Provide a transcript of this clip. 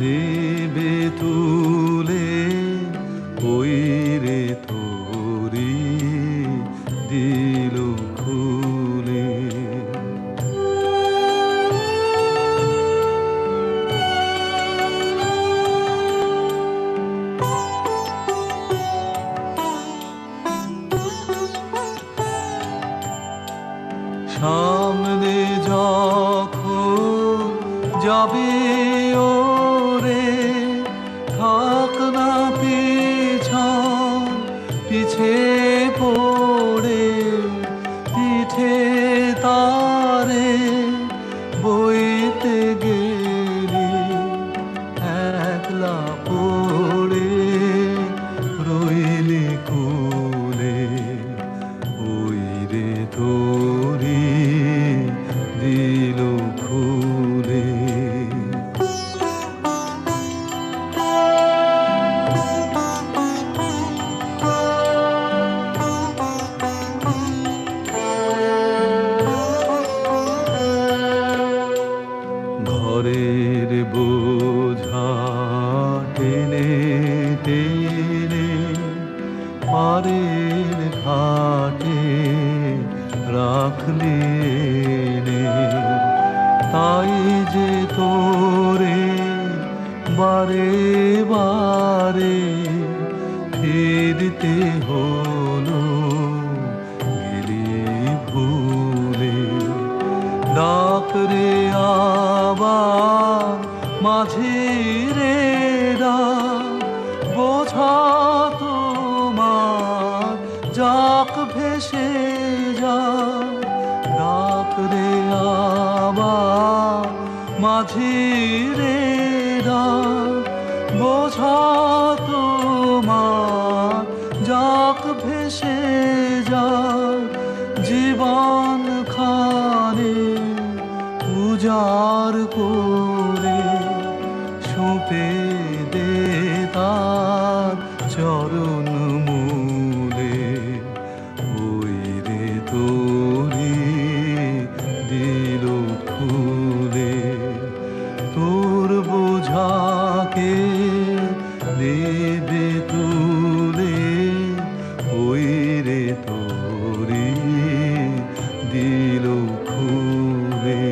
নেবে তুলে ওই রে তোরি দিল খুলে। সামনে যখন যাবে ওরে থাক না পিছন পিছে পড়ে, পিঠে তারে বইতে গেলে একলা পড়ে রইলি কুলে। ওই রে তোরি দিল খুলে। ঘরের বোঝা টেনে টেনে পারের ঘাটে রাখলি এনে, তাই যে তোরে বারে বারে ফিরতে হলো গেলি ভুলে। ডাক রে আবার মাঝি রে ডাক, বোঝা তোমার যাক ভেসে যা। ডাক রে আবার মাঝি রে ডাক, বোঝা তোমার যাক ভেসে যা। জীবন খানে উজাড় করে সঁপে দে তার চরণ মূলে। ওই রে তোরি দিল খুলে। তোর বোঝাকে নেবে তুলে ওই রে তোরি দিল খুলে।